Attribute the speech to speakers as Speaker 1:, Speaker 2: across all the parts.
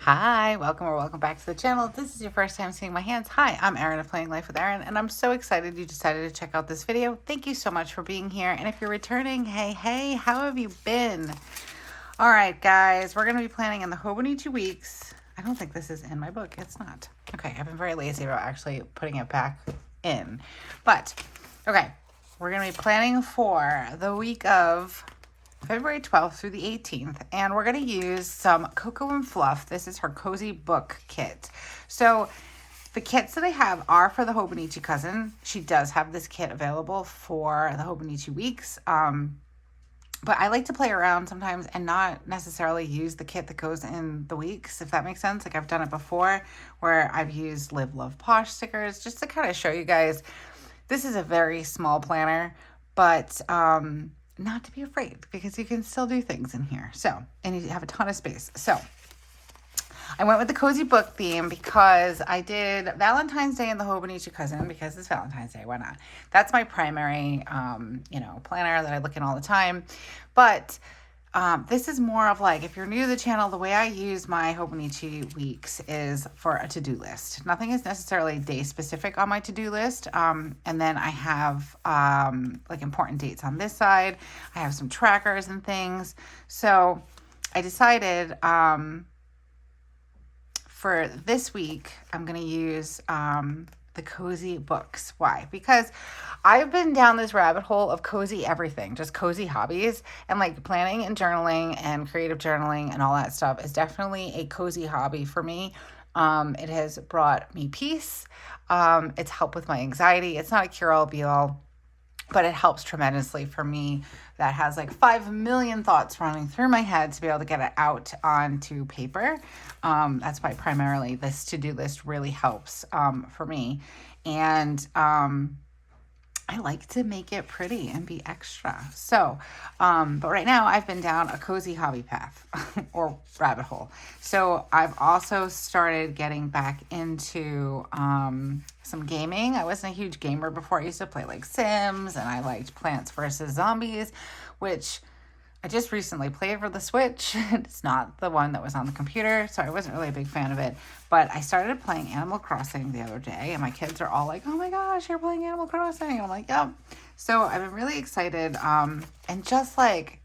Speaker 1: Hi, welcome or welcome back to the channel. If this is your first time seeing my hands, hi, I'm Erin of Planning Life with Erin, and I'm so excited you decided to check out this video. Thank you so much for being here. And if you're returning, hey, how have you been? All right, guys, we're going to be planning in the Hobonichi weeks. I don't think this is in my book. It's not. Okay, I've been very lazy about actually putting it back in. But, okay, we're going to be planning for the week of February 12th through the 18th, and we're going to use some Cocoa Fluff. This is her Cozy Book Kit. So the kits that I have are for the Hobonichi cousin. She does have this kit available for the Hobonichi weeks, but I like to play around sometimes and not necessarily use the kit that goes in the weeks, if that makes sense. Like I've done it before where I've used Live, Love, Posh stickers just to kind of show you guys. This is a very small planner, but not to be afraid because you can still do things in here. So, and you have a ton of space. So I went with the cozy book theme because I did Valentine's Day in the Hobonichi cousin because it's Valentine's Day. Why not? That's my primary, planner that I look in all the time. But this is more of like, if you're new to the channel, the way I use my Hobonichi weeks is for a to-do list. Nothing is necessarily day specific on my to-do list. And then I have like important dates on this side. I have some trackers and things. So I decided for this week, I'm going to use the cozy books. Why? Because I've been down this rabbit hole of cozy everything, just cozy hobbies, and like planning and journaling and creative journaling and all that stuff is definitely a cozy hobby for me. It has brought me peace. It's helped with my anxiety. It's not a cure-all be-all, but it helps tremendously for me that has like 5 million thoughts running through my head to be able to get it out onto paper. That's why primarily this to-do list really helps for me. And I like to make it pretty and be extra. So, but right now I've been down a cozy hobby path or rabbit hole. So I've also started getting back into some gaming. I wasn't a huge gamer before. I used to play like Sims, and I liked Plants vs. Zombies, which I just recently played for the Switch. It's not the one that was on the computer, so I wasn't really a big fan of it. But I started playing Animal Crossing the other day, and my kids are all like, oh my gosh, you're playing Animal Crossing. And I'm like, yep. So I've been really excited, and just like,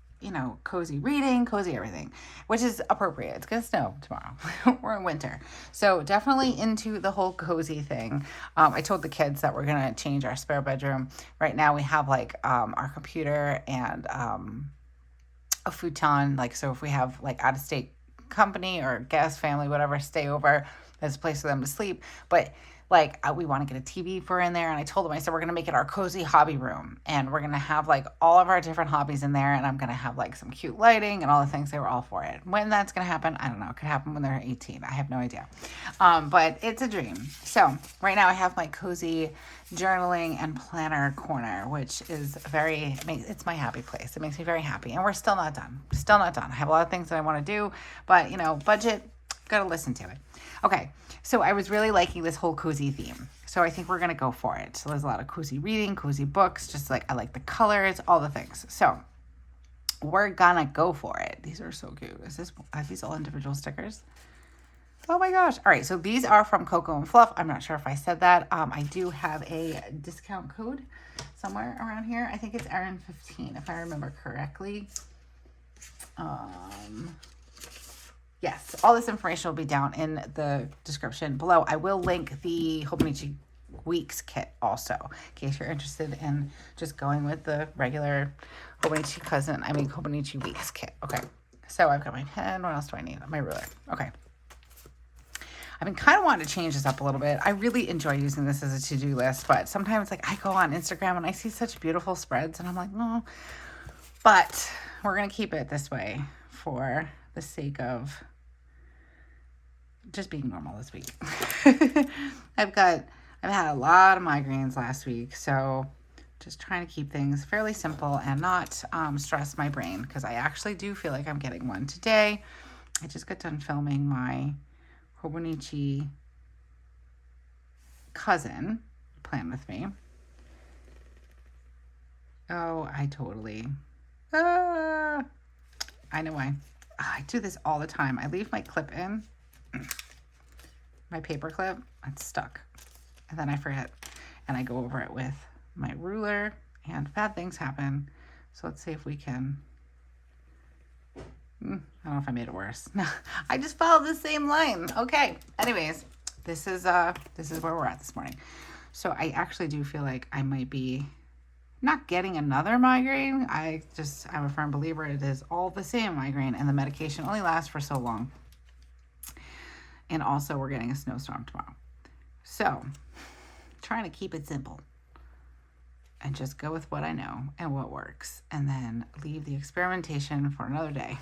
Speaker 1: cozy reading, cozy everything, which is appropriate. It's going to snow tomorrow. We're in winter. So definitely into the whole cozy thing. I told the kids that we're going to change our spare bedroom. Right now we have like our computer and a futon, like, so if we have like out of state company or guest family, whatever, stay over, there's a place for them to sleep. But like we want to get a TV for in there, and I told them, I said, we're gonna make it our cozy hobby room, and we're gonna have like all of our different hobbies in there, and I'm gonna have like some cute lighting and all the things. They were all for it. When that's gonna happen, I don't know. It could happen when they're 18. I have no idea, but it's a dream. So right now I have my cozy journaling and planner corner, which is it's my happy place. It makes me very happy, and we're still not done. I have a lot of things that I want to do, but budget, gotta listen to it. Okay, so I was really liking this whole cozy theme, so I think we're gonna go for it. So there's a lot of cozy reading, cozy books, just like I like the colors, all the things. So we're gonna go for it. These are so cute. Are these all individual stickers? Oh my gosh. All right, so these are from Cocoa Fluff. I'm not sure if I said that. I do have a discount code somewhere around here. I think it's Erin15, if I remember correctly. Yes, all this information will be down in the description below. I will link the Hobonichi Weeks kit also, in case you're interested in just going with the regular Hobonichi Weeks kit. Okay, so I've got my pen. What else do I need? My ruler. Okay. I've been kind of wanting to change this up a little bit. I really enjoy using this as a to-do list, but sometimes like I go on Instagram and I see such beautiful spreads and I'm like, no, but we're going to keep it this way for the sake of just being normal this week. I've had a lot of migraines last week, so just trying to keep things fairly simple and not stress my brain, because I actually do feel like I'm getting one today. I just got done filming my Hobonichi cousin plan with me. Oh, I know why. I do this all the time. I leave my clip in my paper clip, it's stuck. And then I forget. And I go over it with my ruler and bad things happen. So let's see if we can, I don't know if I made it worse. No, I just followed the same line. Okay. Anyways, this is where we're at this morning. So I actually do feel like I might be not getting another migraine. I'm a firm believer it is all the same migraine, and the medication only lasts for so long. And also we're getting a snowstorm tomorrow. So trying to keep it simple and just go with what I know and what works, and then leave the experimentation for another day.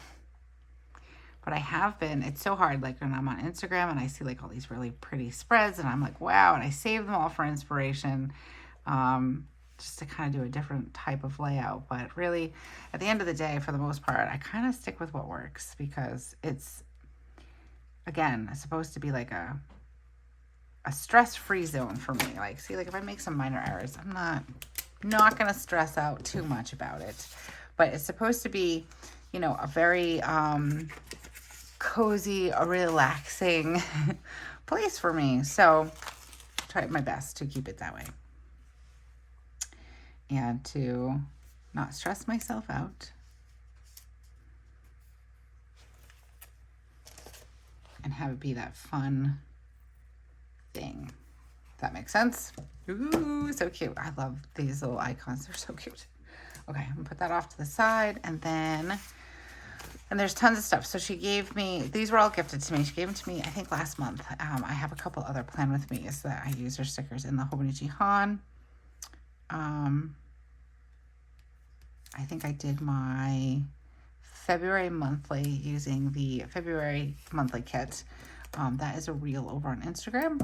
Speaker 1: But I have been, it's so hard, like when I'm on Instagram and I see like all these really pretty spreads and I'm like, wow, and I save them all for inspiration, just to kind of do a different type of layout. But really, at the end of the day, for the most part, I kind of stick with what works, because it's, again, it's supposed to be like a stress-free zone for me. Like, see, like if I make some minor errors, I'm not going to stress out too much about it. But it's supposed to be, you know, a very cozy, a relaxing place for me. So try my best to keep it that way, and to not stress myself out, and have it be that fun thing. If that makes sense? Ooh, so cute. I love these little icons. They're so cute. Okay, I'm gonna put that off to the side, and there's tons of stuff. So she gave me, these were all gifted to me. She gave them to me, I think, last month. I have a couple other Plan With Me's that I use her stickers in the Hobonichi Han. I think I did my February monthly using the February monthly kit. That is a reel over on Instagram.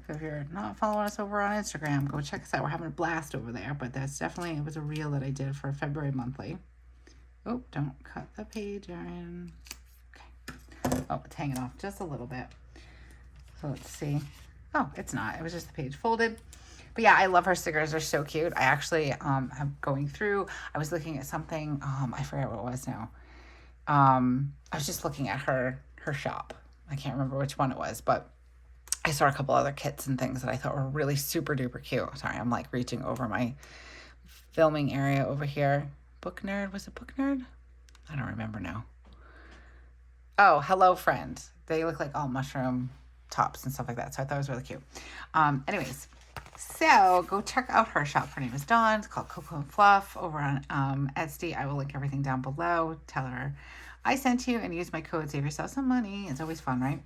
Speaker 1: If you're not following us over on Instagram, go check us out. We're having a blast over there. But that's definitely, it was a reel that I did for February monthly. Oh, don't cut the page, Erin. Okay. Oh, it's hanging off just a little bit. So let's see. Oh, it's not. It was just the page folded. But yeah, I love her stickers. They're so cute. I actually am going through. I was looking at something. I forget what it was now. I was just looking at her shop. I can't remember which one it was, but I saw a couple other kits and things that I thought were really super duper cute. Sorry, I'm like reaching over my filming area over here. Book Nerd, was it Book Nerd? I don't remember now. Oh, Hello Friend. They look like all mushroom tops and stuff like that. So I thought it was really cute. Anyways, so go check out her shop. Her name is Dawn. It's called Cocoa Fluff over on Etsy. I will link everything down below. Tell her I sent you and use my code. Save yourself some money. It's always fun, right?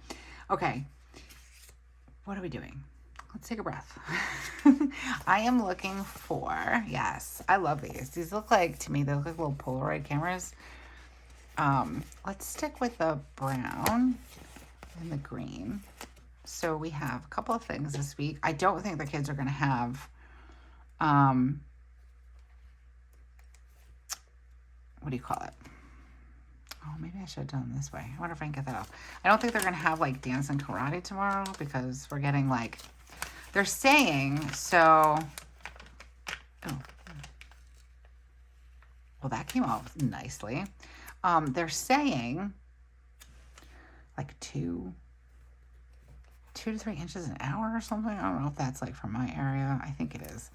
Speaker 1: Okay. What are we doing? Let's take a breath. I am looking for, yes, I love these. These look like, to me, they look like little Polaroid cameras. Let's stick with the brown and the green. So we have a couple of things this week. I don't think the kids are going to have, what do you call it? Oh, maybe I should have done it this way. I wonder if I can get that off. I don't think they're going to have like dance and karate tomorrow, because we're getting like, they're saying, so, oh, well, that came off nicely. They're saying like 2 to 3 inches an hour or something. I don't know if that's like from my area. I think it is.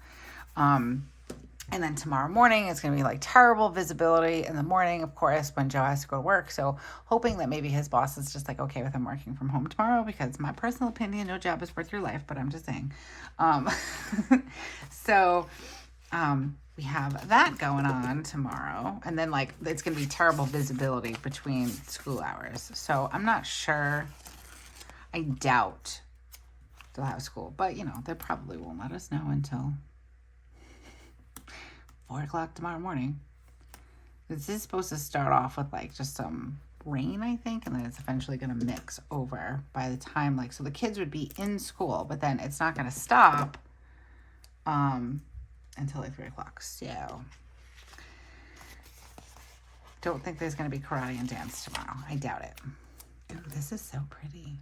Speaker 1: And then tomorrow morning, it's going to be like terrible visibility in the morning, of course, when Joe has to go to work. So hoping that maybe his boss is just like okay with him working from home tomorrow, because my personal opinion, no job is worth your life, but I'm just saying. We have that going on tomorrow. And then like, it's going to be terrible visibility between school hours. So I'm not sure. I doubt they'll have school, but you know, they probably won't let us know until 4 o'clock tomorrow morning. This is supposed to start off with like just some rain, I think, and then it's eventually going to mix over by the time, like, so the kids would be in school, but then it's not going to stop until like 3 o'clock. So don't think there's going to be karate and dance tomorrow. I doubt it. Ooh, this is so pretty.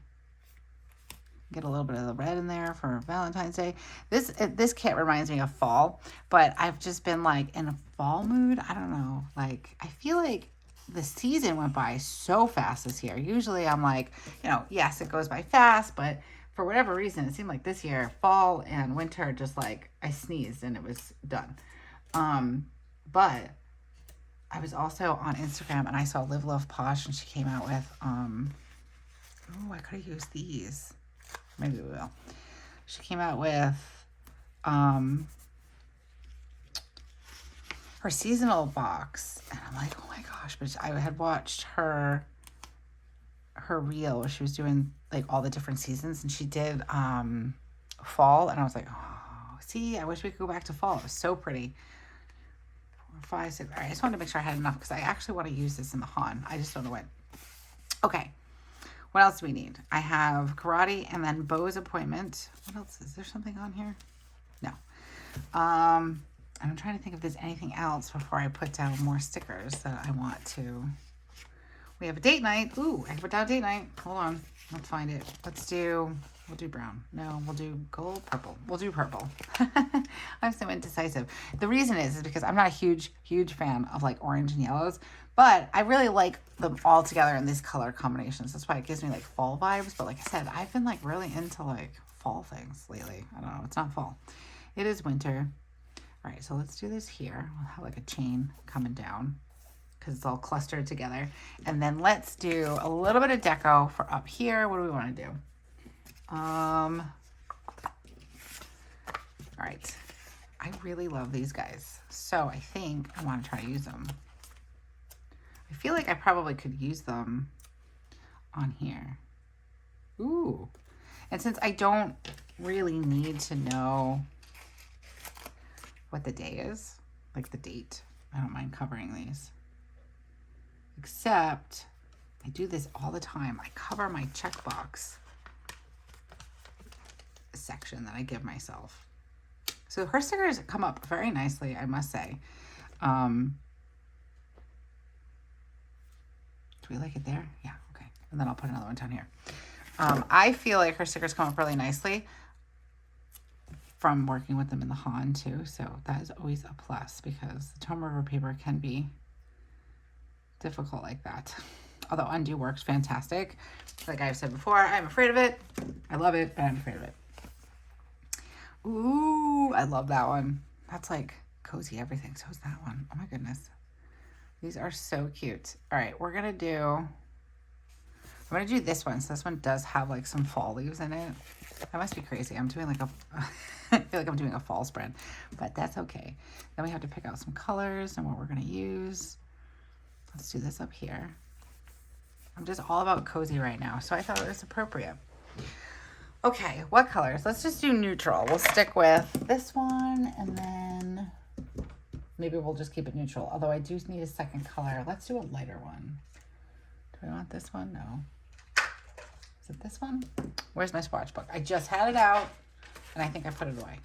Speaker 1: Get a little bit of the red in there for Valentine's Day. This kit reminds me of fall, but I've just been like in a fall mood. I don't know. Like, I feel like the season went by so fast this year. Usually I'm like, yes, it goes by fast, but for whatever reason, it seemed like this year, fall and winter, just like I sneezed and it was done. But I was also on Instagram and I saw Live Love Posh and she came out with, I could have used these. Maybe we will. She came out with, her seasonal box, and I'm like, oh my gosh, but I had watched her reel where she was doing like all the different seasons, and she did fall, and I was like, oh, see, I wish we could go back to fall. It was so pretty. 4, 5, 6. All right, I just wanted to make sure I had enough because I actually want to use this in the Han. I just don't know when. Okay, what else do we need? I have karate and then Bo's appointment. What else? Is there something on here? No. I'm trying to think if there's anything else before I put down more stickers that I want to. We have a date night. Ooh, I put down date night. Hold on. Let's find it. We'll do brown. No, we'll do gold, purple. We'll do purple. I'm so indecisive. The reason is because I'm not a huge fan of like orange and yellows, but I really like them all together in these color combinations. That's why it gives me like fall vibes. But like I said, I've been like really into like fall things lately. I don't know. It's not fall. It is winter. All right, so let's do this here. We'll have like a chain coming down because it's all clustered together. And then let's do a little bit of deco for up here. What do we want to do? All right. I really love these guys. So I think I want to try to use them. I feel like I probably could use them on here. Ooh. And since I don't really need to know what the day is, like the date, I don't mind covering these. Except I do this all the time. I cover my checkbox section that I give myself. So her stickers come up very nicely, I must say. Do we like it there? Yeah, okay. And then I'll put another one down here. I feel like her stickers come up really nicely from working with them in the Han too. So that is always a plus because the Tome River paper can be difficult like that. Although undo works fantastic. Like I've said before, I'm afraid of it. I love it, but I'm afraid of it. Ooh, I love that one. That's like cozy everything. So is that one. Oh my goodness. These are so cute. All right, I'm going to do this one. So this one does have like some fall leaves in it. That must be crazy. I'm doing like I feel like I'm doing a fall spread, but that's okay. Then we have to pick out some colors and what we're going to use. Let's do this up here. I'm just all about cozy right now, so I thought it was appropriate. Okay, what colors? Let's just do neutral. We'll stick with this one, and then maybe we'll just keep it neutral. Although I do need a second color. Let's do a lighter one. Do I want this one? No. Is it this one? Where's my swatch book? I just had it out, and I think I put it away.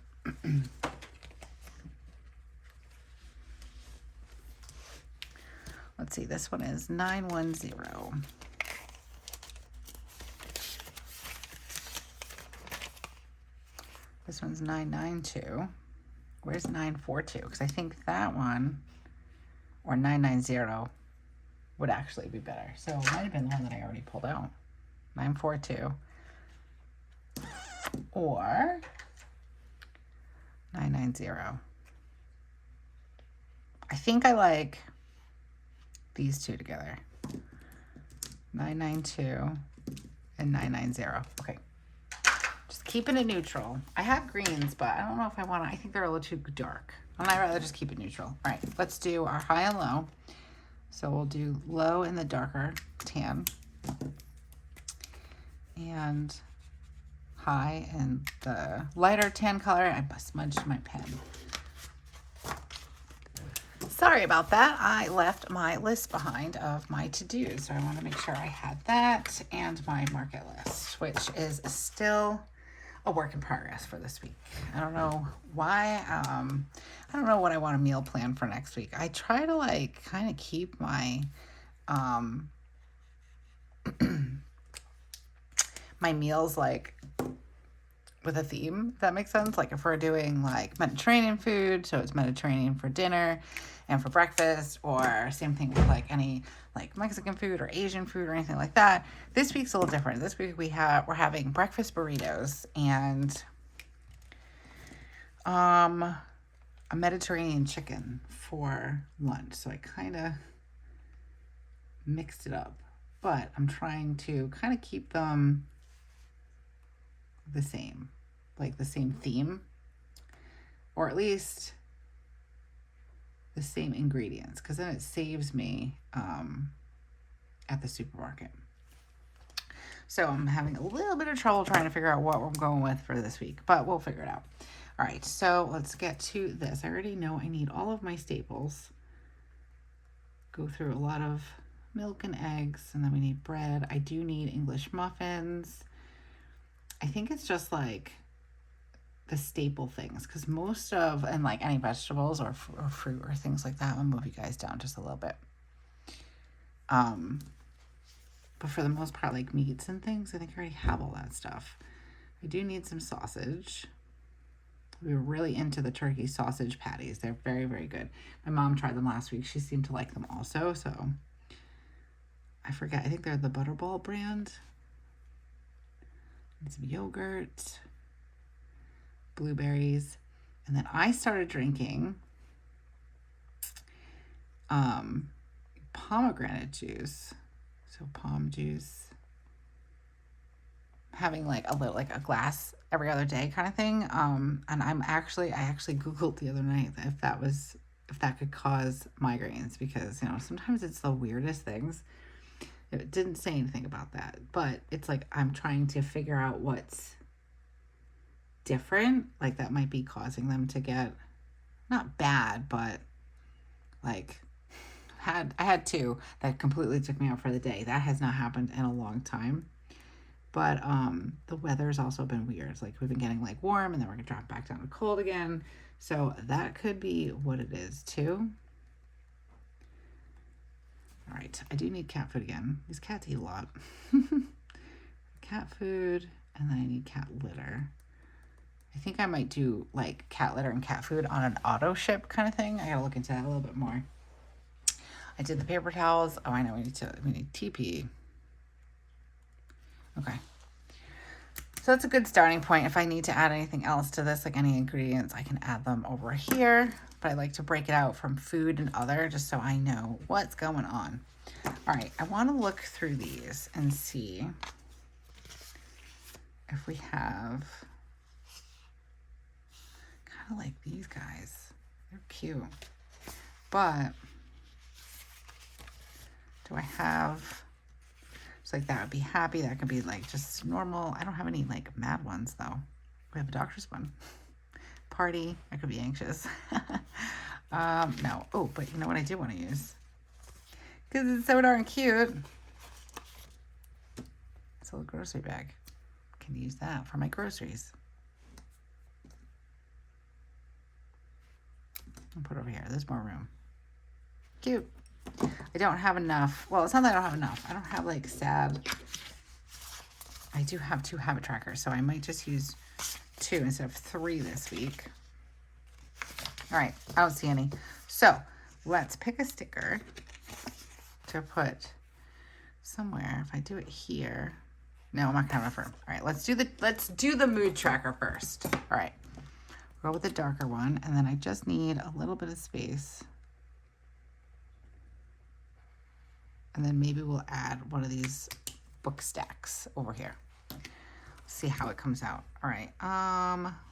Speaker 1: Let's see. This one is 910. This one's 992. Where's 942? Because I think that one, or 990, would actually be better. So it might have been the one that I already pulled out. 942. Or 990. I think I like these two together. 992 and 990. Okay. Just keeping it neutral. I have greens, but I don't know if I want to. I think they're a little too dark. And I'd rather just keep it neutral. All right, let's do our high and low. So we'll do low in the darker tan and high in the lighter tan color. I smudged my pen. Sorry about that. I left my list behind of my to-dos. So I want to make sure I had that and my market list, which is still a work in progress for this week. I don't know why. I don't know what I want to meal plan for next week. I try to like kind of keep my my meals like with a theme, if that makes sense. Like if we're doing like Mediterranean food, so it's Mediterranean for dinner and for breakfast, or same thing with like any like Mexican food or Asian food or anything like that. This week's a little different. This week we're having breakfast burritos and a Mediterranean chicken for lunch. So I kind of mixed it up, but I'm trying to kind of keep them the same, like the same theme, or at least the same ingredients, because then it saves me at the supermarket. So I'm having a little bit of trouble trying to figure out what we're going with for this week, but we'll figure it out. All right, so let's get to this. I already know I need all of my staples. Go through a lot of milk and eggs, and then we need bread. I do need English muffins. I think it's just like the staple things, because most of, and like any vegetables or fruit or things like that, I'll move you guys down just a little bit. But for the most part, like meats and things, I think I already have all that stuff. I do need some sausage. We were really into the turkey sausage patties. They're very, very good. My mom tried them last week. She seemed to like them also, so I forget. I think they're the Butterball brand. And some yogurt, blueberries, and then I started drinking pomegranate juice. So palm juice. Having like a glass every other day kind of thing. And I actually Googled the other night if that could cause migraines, because sometimes it's the weirdest things. It didn't say anything about that, but it's like I'm trying to figure out what's different, like that might be causing them to get not bad, but like I had two that completely took me out for the day. That has not happened in a long time. But the weather's also been weird. It's like we've been getting like warm, and then we're gonna drop back down to cold again. So that could be what it is too. All right, I do need cat food again. These cats eat a lot. Cat food, and then I need cat litter. I think I might do like cat litter and cat food on an auto ship kind of thing. I gotta look into that a little bit more. I did the paper towels. Oh, I know we need TP. Okay. So that's a good starting point. If I need to add anything else to this, like any ingredients, I can add them over here. But I like to break it out from food and other just so I know what's going on. All right, I want to look through these and see if we have kind of like these guys. They're cute. But do I have... like that would be happy. That could be like just normal. I don't have any like mad ones though. We have a doctor's one. Party. I could be anxious. No. Oh, but you know what I do want to use? Because it's so darn cute. It's a little grocery bag. Can use that for my groceries. I'll put it over here. There's more room. Cute. I don't have enough. Well, it's not that I don't have enough. I don't have like sad. I do have 2 habit trackers, so I might just use 2 instead of 3 this week. All right, I don't see any. So let's pick a sticker to put somewhere. If I do it here, no, I'm not gonna have enough room. All right, let's do the mood tracker first. All right, go with the darker one, and then I just need a little bit of space. And then maybe we'll add one of these book stacks over here. See how it comes out. All right.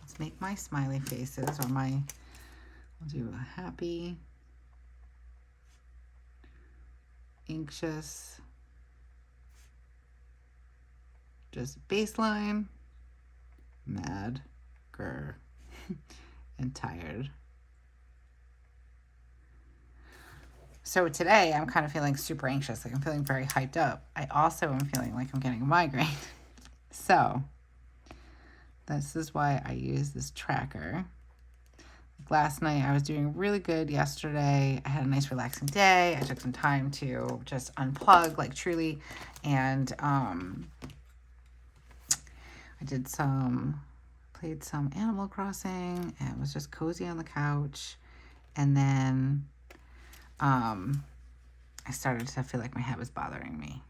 Speaker 1: Let's make my smiley faces, or we'll do a happy, anxious, just baseline, mad, grr, and tired. So today I'm kind of feeling super anxious. Like I'm feeling very hyped up. I also am feeling like I'm getting a migraine. So this is why I use this tracker. Like last night I was doing really good. Yesterday I had a nice relaxing day. I took some time to just unplug, like truly. And I did some played some Animal Crossing and was just cozy on the couch. And then I started to feel like my head was bothering me.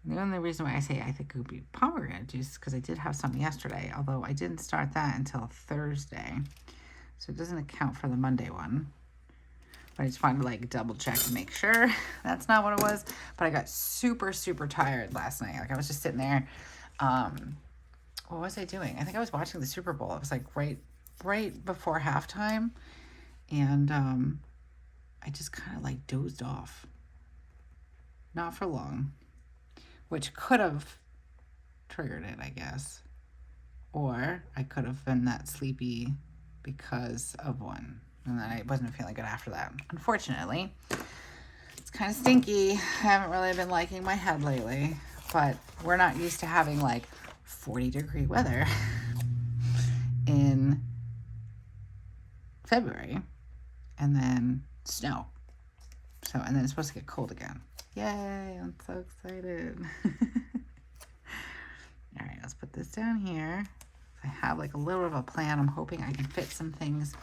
Speaker 1: And the only reason why I say I think it would be pomegranate juice is because I did have some yesterday, although I didn't start that until Thursday. So it doesn't account for the Monday one. But I just wanted to like double check and make sure that's not what it was. But I got super, super tired last night. Like I was just sitting there. What was I doing? I think I was watching the Super Bowl. It was like right before halftime. And I just kind of like dozed off. Not for long. Which could have triggered it, I guess. Or I could have been that sleepy because of one. And then I wasn't feeling good after that. Unfortunately, it's kind of stinky. I haven't really been liking my head lately. But we're not used to having like 40-degree weather in February. And then snow. So, and then it's supposed to get cold again. Yay, I'm so excited. All right, let's put this down here. I have like a little bit of a plan. I'm hoping I can fit some things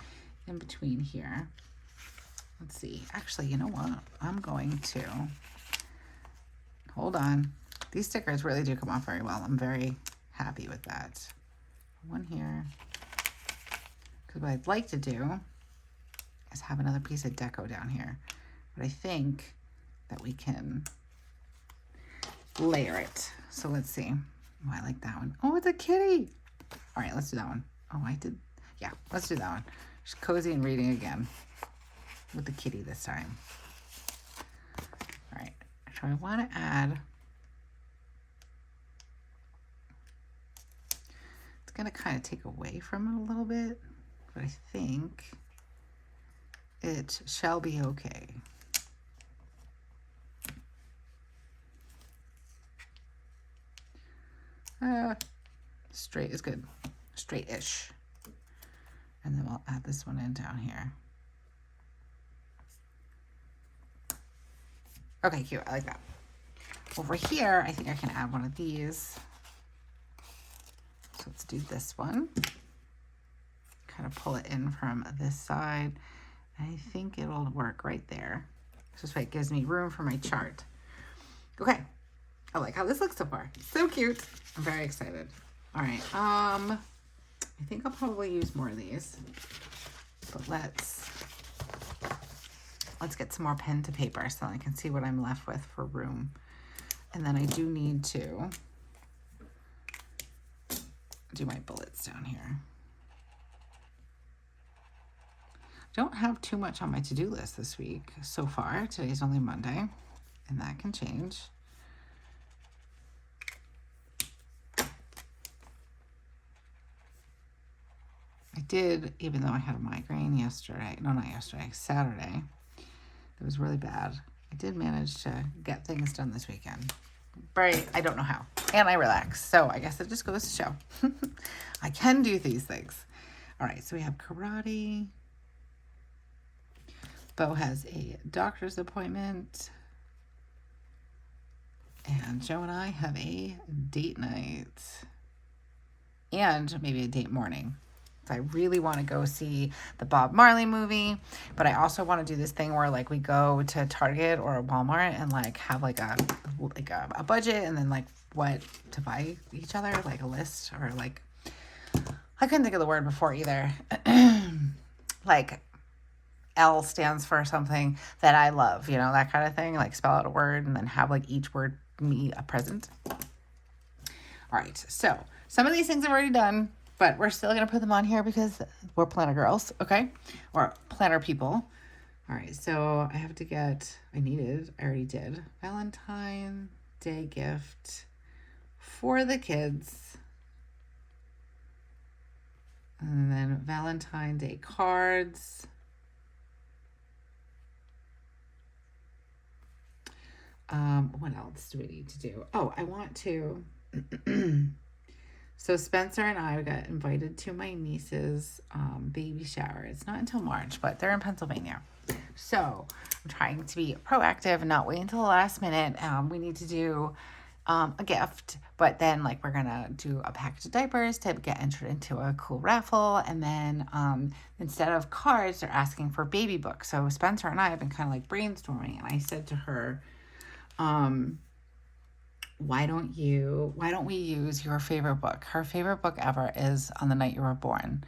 Speaker 1: in between here. Let's see. Actually, you know what? I'm going to, hold on. These stickers really do come off very well. I'm very happy with that. One here. Because what I'd like to do is have another piece of deco down here. But I think that we can layer it. So let's see. Oh, I like that one. Oh, it's a kitty. All right, let's do that one. Oh, I did. Yeah, let's do that one. Just cozy and reading again with the kitty this time. All right, so I want to add, it's going to kind of take away from it a little bit, but I think it shall be okay. Straight is good. Straight-ish. And then we'll add this one in down here. Okay, cute. I like that. Over here, I think I can add one of these. So let's do this one. Kind of pull it in from this side. I think it'll work right there. This way it gives me room for my chart. Okay. I like how this looks so far. So cute. I'm very excited. All right. I think I'll probably use more of these. But let's get some more pen to paper so I can see what I'm left with for room. And then I do need to do my bullets down here. Don't have too much on my to-do list this week so far. Today's only Monday, and that can change. I did, even though I had a migraine yesterday, no, not yesterday, Saturday. It was really bad. I did manage to get things done this weekend. But I don't know how. And I relax. So I guess it just goes to show. I can do these things. All right, so we have karate. Bo has a doctor's appointment. And Joe and I have a date night. And maybe a date morning. So I really want to go see the Bob Marley movie, but I also want to do this thing where like we go to Target or Walmart and like have like a budget and then like what to buy each other, like a list, or like, I couldn't think of the word before either. Like L stands for something that I love, you know, that kind of thing, like spell out a word and then have like each word be a present. All right. So some of these things I've already done, but we're still going to put them on here because we're planner girls, okay? Or planner people. All right, so I have to get, I already did, Valentine's Day gift for the kids. And then Valentine's Day cards. What else do we need to do? Oh, I want to... So Spencer and I got invited to my niece's baby shower. It's not until March, but they're in Pennsylvania. So I'm trying to be proactive and not wait until the last minute. We need to do a gift, but then like we're gonna do a package of diapers to get entered into a cool raffle, and then instead of cards they're asking for baby books. So Spencer and I have been kind of like brainstorming, and I said to her, why don't we use your favorite book? Her favorite book ever is On the Night You Were Born.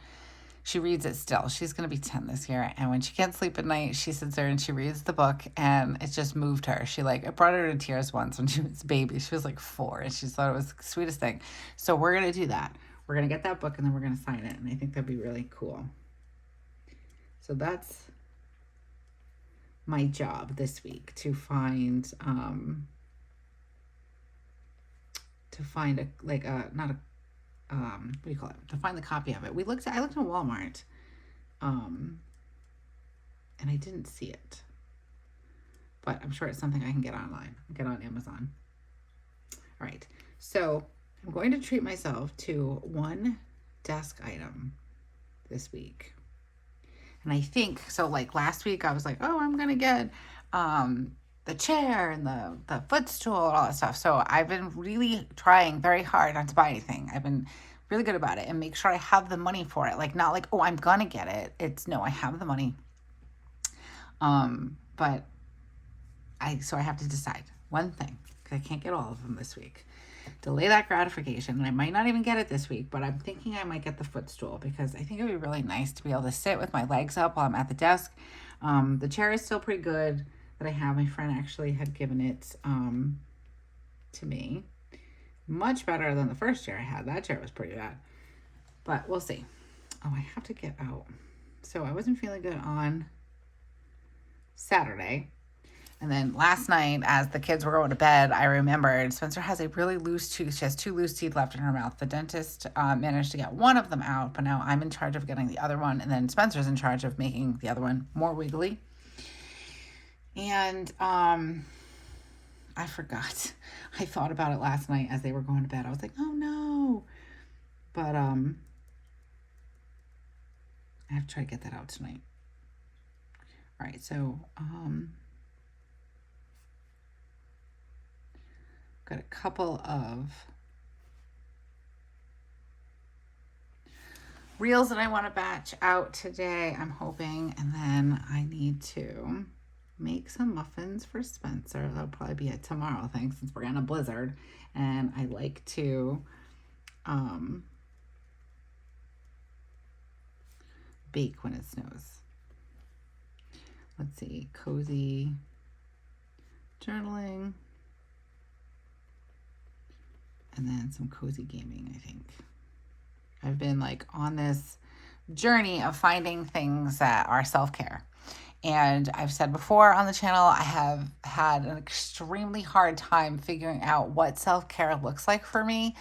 Speaker 1: She reads it still. She's going to be 10 this year. And when she can't sleep at night, she sits there and she reads the book, and it just moved her. It brought her to tears once when she was a baby. She was like 4 and she thought it was the sweetest thing. So we're going to do that. We're going to get that book and then we're going to sign it. And I think that'd be really cool. So that's my job this week, to find to find the copy of it. I looked in Walmart, and I didn't see it, but I'm sure it's something I can get online, get on Amazon. All right, so I'm going to treat myself to one desk item this week. And I think, so like last week I was like, oh, I'm going to get the chair and the footstool and all that stuff. So I've been really trying very hard not to buy anything. I've been really good about it and make sure I have the money for it. Like, not like, oh, I'm going to get it. It's no, I have the money. But I have to decide one thing, because I can't get all of them this week. Delay that gratification. And I might not even get it this week, but I'm thinking I might get the footstool, because I think it would be really nice to be able to sit with my legs up while I'm at the desk. The chair is still pretty good that I have. My friend actually had given it to me. Much better than the first chair I had. That chair was pretty bad. But we'll see. Oh, I have to get out. So I wasn't feeling good on Saturday. And then last night, as the kids were going to bed, I remembered Spencer has a really loose tooth. She has 2 loose teeth left in her mouth. The dentist managed to get one of them out, but now I'm in charge of getting the other one. And then Spencer's in charge of making the other one more wiggly. And I forgot. I thought about it last night as they were going to bed. I was like, oh no. But I have to try to get that out tonight. All right, so got a couple of reels that I want to batch out today, I'm hoping, and then I need to make some muffins for Spencer. That'll probably be a tomorrow thing, since we're in a blizzard, and I like to bake when it snows. Let's see, cozy journaling, and then some cozy gaming, I think. I've been like on this journey of finding things that are self-care. And I've said before on the channel, I have had an extremely hard time figuring out what self-care looks like for me.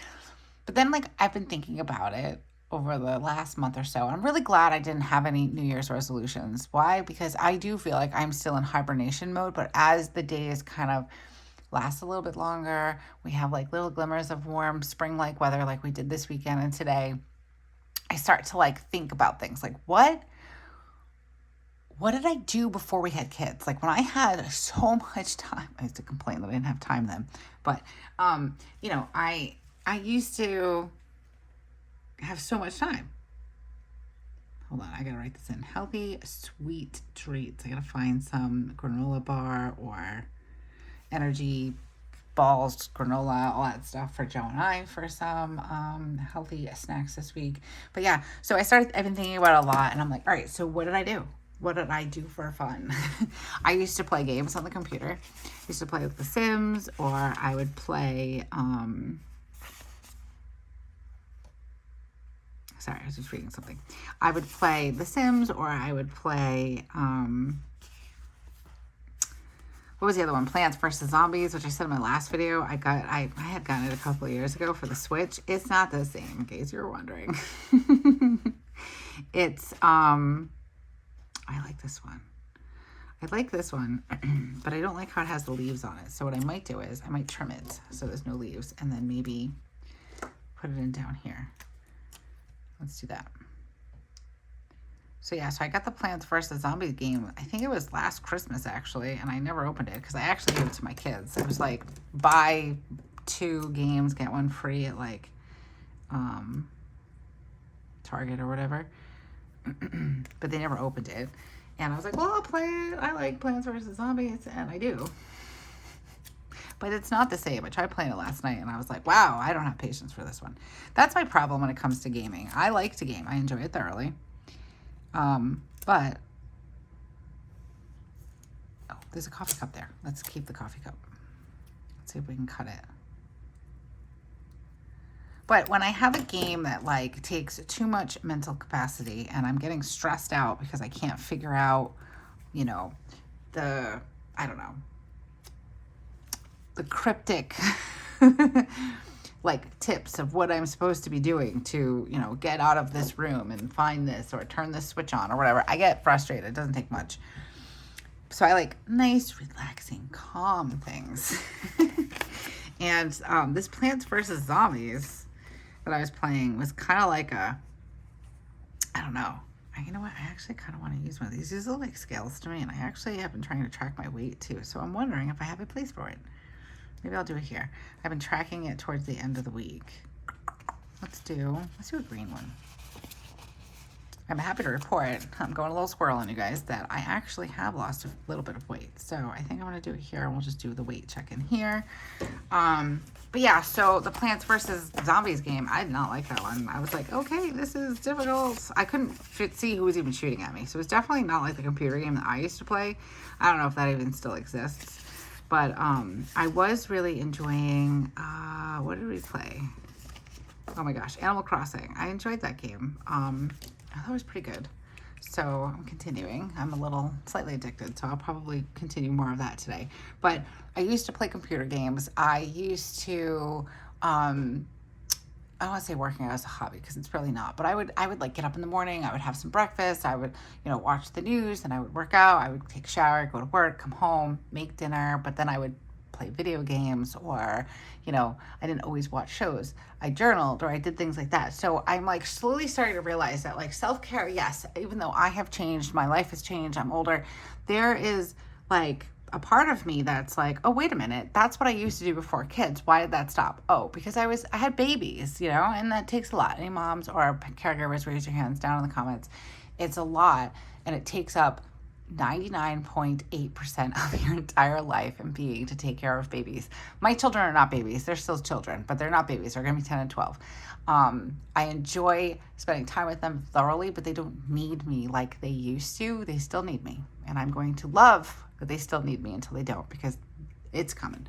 Speaker 1: But then like I've been thinking about it over the last month or so. I'm really glad I didn't have any New Year's resolutions. Why? Because I do feel like I'm still in hibernation mode, but as the days kind of last a little bit longer, we have like little glimmers of warm spring-like weather like we did this weekend and today, I start to like think about things like what did I do before we had kids? Like when I had so much time, I used to complain that I didn't have time then, but I used to have so much time. Hold on, I gotta write this in. Healthy sweet treats. I gotta find some granola bar or energy balls, granola, all that stuff for Joe and I for some healthy snacks this week. But yeah, so I've been thinking about it a lot, and I'm like, all right, so what did I do? What did I do for fun? I used to play games on the computer. I used to play with The Sims, or I would play, sorry, I was just reading something. I would play The Sims, or I would play, what was the other one? Plants vs. Zombies, which I said in my last video. I had gotten it a couple of years ago for the Switch. It's not the same, in case you were wondering. It's, I like this one. I like this one, but I don't like how it has the leaves on it. So what I might do is I might trim it so there's no leaves, and then maybe put it in down here. Let's do that. So yeah, so I got the Plants vs. Zombies game. I think it was last Christmas actually, and I never opened it because I actually gave it to my kids. It was like buy 2 games, get one free at like Target or whatever. But they never opened it. And I was like, well, I'll play it. I like Plants vs. Zombies, and I do. But it's not the same. I tried playing it last night, and I was like, wow, I don't have patience for this one. That's my problem when it comes to gaming. I like to game. I enjoy it thoroughly. But, oh, there's a coffee cup there. Let's keep the coffee cup. Let's see if we can cut it. But when I have a game that like takes too much mental capacity and I'm getting stressed out because I can't figure out, you know, the cryptic like tips of what I'm supposed to be doing to, you know, get out of this room and find this or turn this switch on or whatever, I get frustrated. It doesn't take much. So I like nice, relaxing, calm things. And this Plants vs. Zombies that I was playing was kind of like a, I don't know. You know what? I actually kind of want to use one of these. These look like scales to me, and I actually have been trying to track my weight too. So I'm wondering if I have a place for it. Maybe I'll do it here. I've been tracking it towards the end of the week. Let's do a green one. I'm happy to report, I'm going a little squirrel on you guys, that I actually have lost a little bit of weight. So I think I'm going to do it here, and we'll just do the weight check in here. But yeah, so the Plants vs. Zombies game, I did not like that one. I was like, okay, this is difficult. I couldn't see who was even shooting at me. So it's definitely not like the computer game that I used to play. I don't know if that even still exists. But I was really enjoying, what did we play? Oh my gosh, Animal Crossing. I enjoyed that game. I thought it was pretty good. So I'm continuing. I'm a little slightly addicted, so I'll probably continue more of that today. But I used to play computer games. I used to, I don't want to say working out as a hobby because it's really not, but I would like get up in the morning, I would have some breakfast, I would, you know, watch the news, and I would work out, I would take a shower, go to work, come home, make dinner, but then I would play video games, or, you know, I didn't always watch shows. I journaled, or I did things like that. So I'm like slowly starting to realize that like self-care, yes, even though I have changed, my life has changed, I'm older, there is like a part of me that's like, oh, wait a minute, that's what I used to do before kids. Why did that stop? Oh, because I had babies, you know, and that takes a lot. Any moms or caregivers, raise your hands down in the comments. It's a lot, and it takes up 99.8% of your entire life and being to take care of babies. My children are not babies. They're still children, but they're not babies. They're going to be 10 and 12. I enjoy spending time with them thoroughly, but they don't need me like they used to. They still need me. And I'm going to love that they still need me until they don't, because it's coming.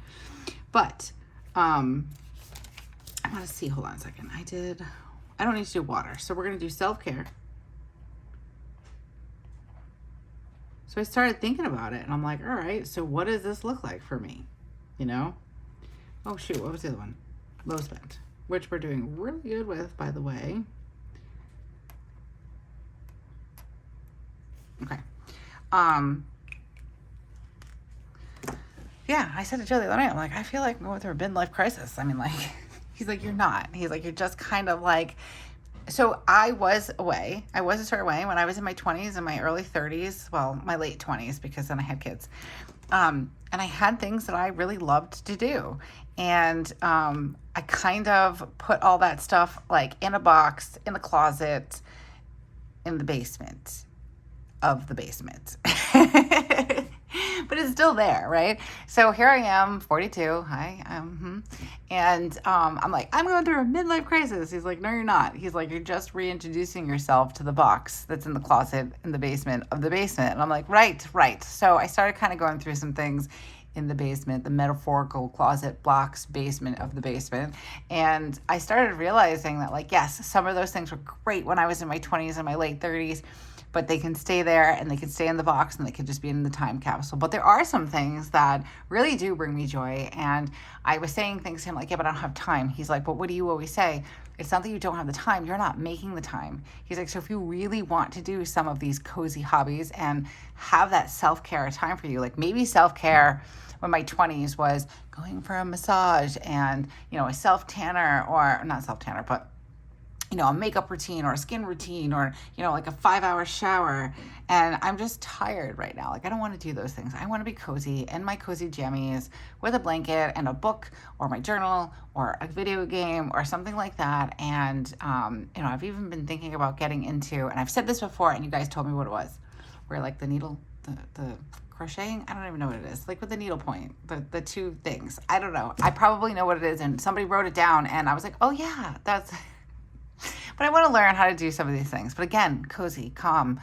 Speaker 1: But I want to see. Hold on a second. I don't need to do water. So we're going to do self-care. So I started thinking about it, and I'm like, all right, so what does this look like for me? You know? Oh, shoot, what was the other one? Low spent, which we're doing really good with, by the way. Okay. Yeah, I said to Joe the other night, I'm like, I feel like I'm going through a midlife crisis. I mean, like, he's like, you're not. He's like, you're just kind of like... So I was away. I was a certain way when I was in my 20s and my early 30s. Well, my late 20s, because then I had kids. And I had things that I really loved to do. And I kind of put all that stuff like in a box, in the closet, in the basement of the basement. But it's still there, right? So here I am, 42. Hi. And I'm like, I'm going through a midlife crisis. He's like, no, you're not. He's like, you're just reintroducing yourself to the box that's in the closet in the basement of the basement. And I'm like, right. So I started kind of going through some things in the basement, the metaphorical closet box basement of the basement. And I started realizing that, like, yes, some of those things were great when I was in my 20s and my late 30s. But they can stay there, and they can stay in the box, and they can just be in the time capsule. But there are some things that really do bring me joy. And I was saying things to him like, yeah, but I don't have time. He's like, but what do you always say? It's not that you don't have the time. You're not making the time. He's like, so if you really want to do some of these cozy hobbies and have that self-care time for you, like maybe self-care when my 20s was going for a massage and, you know, a self-tanner, or not self-tanner, but you know, a makeup routine or a skin routine or, you know, like a 5-hour shower. And I'm just tired right now. Like, I don't want to do those things. I want to be cozy in my cozy jammies with a blanket and a book or my journal or a video game or something like that. And, you know, I've even been thinking about getting into, and I've said this before and you guys told me what it was, where like the needle, the crocheting, I don't even know what it is, like with the needle point, the two things. I don't know. I probably know what it is. And somebody wrote it down and I was like, oh yeah, that's... But I want to learn how to do some of these things. But again, cozy, calm,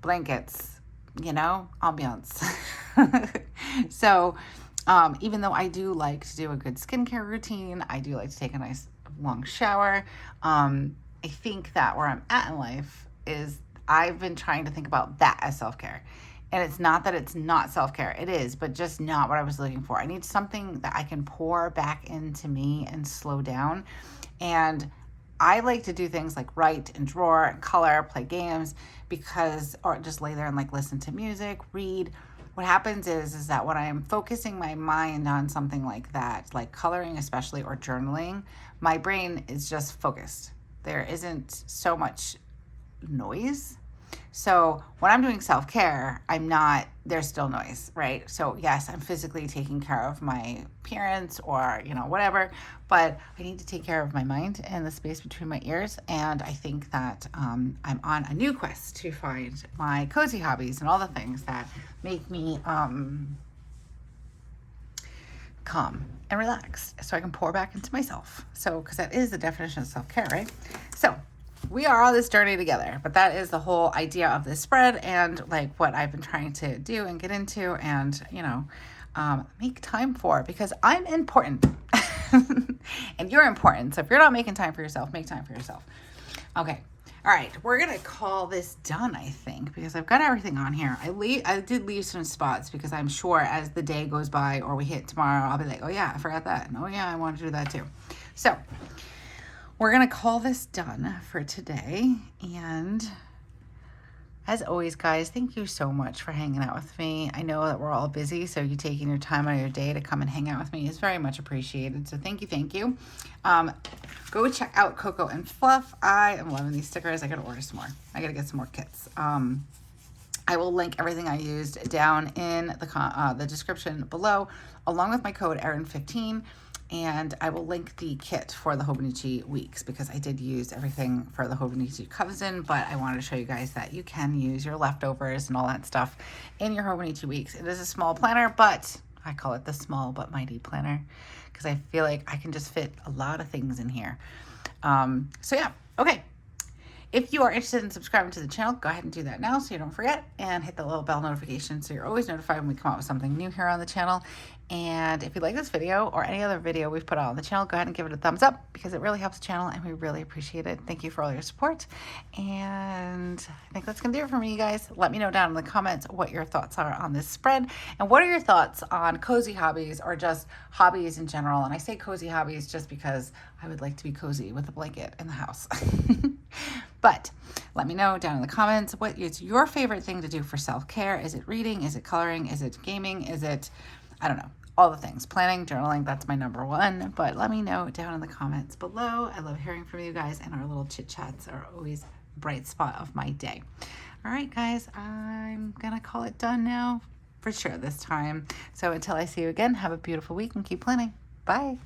Speaker 1: blankets, you know, ambiance. So even though I do like to do a good skincare routine, I do like to take a nice long shower. I think that where I'm at in life is I've been trying to think about that as self-care. And it's not that it's not self-care. It is, but just not what I was looking for. I need something that I can pour back into me and slow down. And I like to do things like write and draw and color, play games, because, or just lay there and like listen to music, read. What happens is that when I'm focusing my mind on something like that, like coloring especially, or journaling, my brain is just focused. There isn't so much noise. So when I'm doing self-care, there's still noise, right? So yes, I'm physically taking care of my appearance or, you know, whatever, but I need to take care of my mind and the space between my ears. And I think that I'm on a new quest to find my cozy hobbies and all the things that make me calm and relaxed so I can pour back into myself. So, because that is the definition of self-care, right? So we are on this journey together, but that is the whole idea of this spread and like what I've been trying to do and get into and, you know, make time for, because I'm important and you're important. So if you're not making time for yourself, make time for yourself. Okay. All right. We're going to call this done, I think, because I've got everything on here. I did leave some spots because I'm sure as the day goes by or we hit tomorrow, I'll be like, oh yeah, I forgot that. And oh yeah, I want to do that too. So we're going to call this done for today. And as always, guys, thank you so much for hanging out with me. I know that we're all busy, so you taking your time out of your day to come and hang out with me is very much appreciated. So thank you, thank you. Go check out Cocoa and Fluff. I am loving these stickers. I got to order some more. I got to get some more kits. I will link everything I used down in the description below, along with my code ERIN15. And I will link the kit for the Hobonichi weeks because I did use everything for the Hobonichi cousin, but I wanted to show you guys that you can use your leftovers and all that stuff in your Hobonichi weeks. It is a small planner, but I call it the small but mighty planner because I feel like I can just fit a lot of things in here. So yeah, okay. If you are interested in subscribing to the channel, go ahead and do that now so you don't forget, and hit the little bell notification so you're always notified when we come out with something new here on the channel. And if you like this video or any other video we've put out on the channel, go ahead and give it a thumbs up because it really helps the channel and we really appreciate it. Thank you for all your support. And I think that's going to do it for me, you guys. Let me know down in the comments what your thoughts are on this spread and what are your thoughts on cozy hobbies or just hobbies in general. And I say cozy hobbies just because I would like to be cozy with a blanket in the house. But let me know down in the comments what is your favorite thing to do for self-care. Is it reading? Is it coloring? Is it gaming? Is it, I don't know, all the things. Planning, journaling, that's my number one. But let me know down in the comments below. I love hearing from you guys, and our little chit-chats are always a bright spot of my day. All right, guys, I'm going to call it done now for sure this time. So until I see you again, have a beautiful week and keep planning. Bye.